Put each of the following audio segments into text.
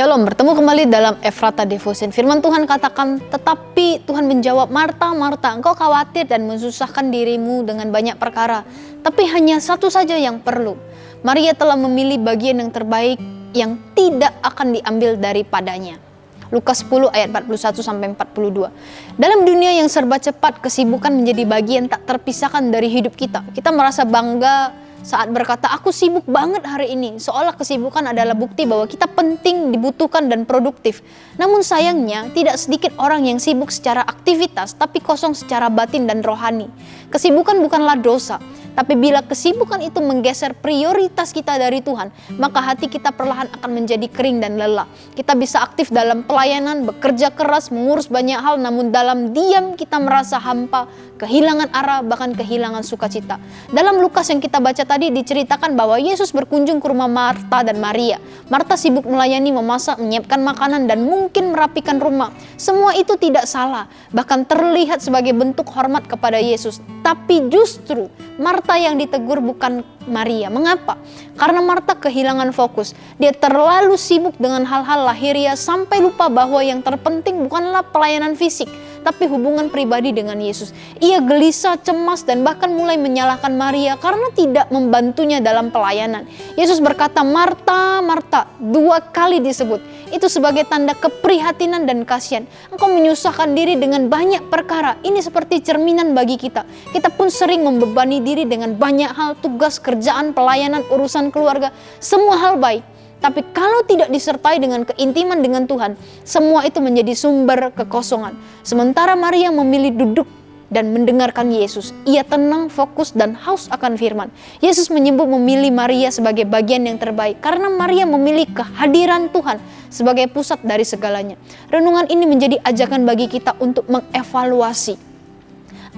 Shalom, bertemu kembali dalam Efrata Devotion. Firman Tuhan katakan, tetapi Tuhan menjawab, Marta, Marta, engkau khawatir dan mensusahkan dirimu dengan banyak perkara. Tapi hanya satu saja yang perlu. Maria telah memilih bagian yang terbaik yang tidak akan diambil daripadanya. Lukas 10 ayat 41-42. Dalam dunia yang serba cepat, kesibukan menjadi bagian tak terpisahkan dari hidup kita. Kita merasa bangga saat berkata, aku sibuk banget hari ini. Seolah kesibukan adalah bukti bahwa kita penting, dibutuhkan, dan produktif. Namun sayangnya, tidak sedikit orang yang sibuk secara aktivitas, tapi kosong secara batin dan rohani. Kesibukan bukanlah dosa, tapi bila kesibukan itu menggeser prioritas kita dari Tuhan, maka hati kita perlahan akan menjadi kering dan lelah. Kita bisa aktif dalam pelayanan, bekerja keras, mengurus banyak hal, namun dalam diam kita merasa hampa, kehilangan arah, bahkan kehilangan sukacita. Dalam Lukas yang kita baca tadi diceritakan bahwa Yesus berkunjung ke rumah Marta dan Maria. Marta sibuk melayani, memasak, menyiapkan makanan, dan mungkin merapikan rumah. Semua itu tidak salah, bahkan terlihat sebagai bentuk hormat kepada Yesus. Tapi justru Marta yang ditegur bukan Maria. Mengapa? Karena Marta kehilangan fokus. Dia terlalu sibuk dengan hal-hal lahiriah sampai lupa bahwa yang terpenting bukanlah pelayanan fisik, tapi hubungan pribadi dengan Yesus. Ia gelisah, cemas, dan bahkan mulai menyalahkan Maria karena tidak membantunya dalam pelayanan. Yesus berkata, Marta, Marta, 2 kali disebut. Itu sebagai tanda keprihatinan dan kasihan. Engkau menyusahkan diri dengan banyak perkara. Ini seperti cerminan bagi kita. Kita pun sering membebani diri dengan banyak hal, tugas, kerjaan, pelayanan, urusan keluarga. Semua hal baik. Tapi kalau tidak disertai dengan keintiman dengan Tuhan, semua itu menjadi sumber kekosongan. Sementara Maria memilih duduk dan mendengarkan Yesus. Ia tenang, fokus, dan haus akan firman. Yesus menyebut memilih Maria sebagai bagian yang terbaik karena Maria memilih kehadiran Tuhan sebagai pusat dari segalanya. Renungan ini menjadi ajakan bagi kita untuk mengevaluasi.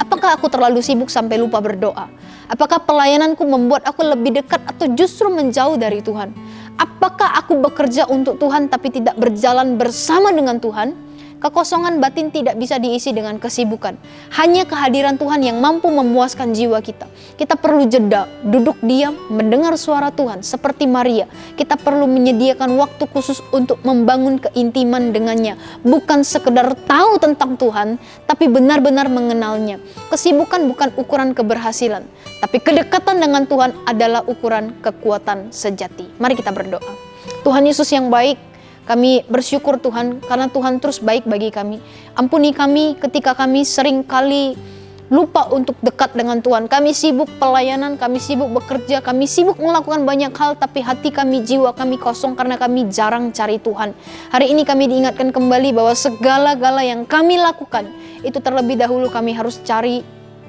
Apakah aku terlalu sibuk sampai lupa berdoa? Apakah pelayananku membuat aku lebih dekat atau justru menjauh dari Tuhan? Apakah aku bekerja untuk Tuhan tapi tidak berjalan bersama dengan Tuhan? Kekosongan batin tidak bisa diisi dengan kesibukan. Hanya kehadiran Tuhan yang mampu memuaskan jiwa kita. Kita perlu jeda, duduk diam, mendengar suara Tuhan. Seperti Maria, kita perlu menyediakan waktu khusus untuk membangun keintiman dengannya. Bukan sekedar tahu tentang Tuhan, tapi benar-benar mengenalnya. Kesibukan bukan ukuran keberhasilan, tapi kedekatan dengan Tuhan adalah ukuran kekuatan sejati. Mari kita berdoa. Tuhan Yesus yang baik, kami bersyukur Tuhan karena Tuhan terus baik bagi kami. Ampuni kami ketika kami sering kali lupa untuk dekat dengan Tuhan. Kami sibuk pelayanan, kami sibuk bekerja, kami sibuk melakukan banyak hal, tapi hati kami, jiwa kami kosong karena kami jarang cari Tuhan. Hari ini kami diingatkan kembali bahwa segala-gala yang kami lakukan, itu terlebih dahulu kami harus cari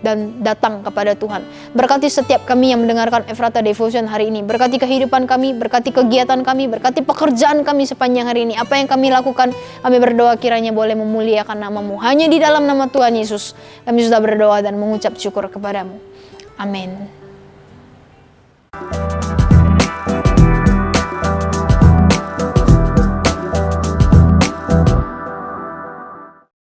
dan datang kepada Tuhan. Berkati setiap kami yang mendengarkan Efrata Devotion hari ini. Berkati kehidupan kami, berkati kegiatan kami, berkati pekerjaan kami sepanjang hari ini. Apa yang kami lakukan, kami berdoa kiranya boleh memuliakan nama-Mu. Hanya di dalam nama Tuhan Yesus kami sudah berdoa dan mengucap syukur kepadamu. Amin.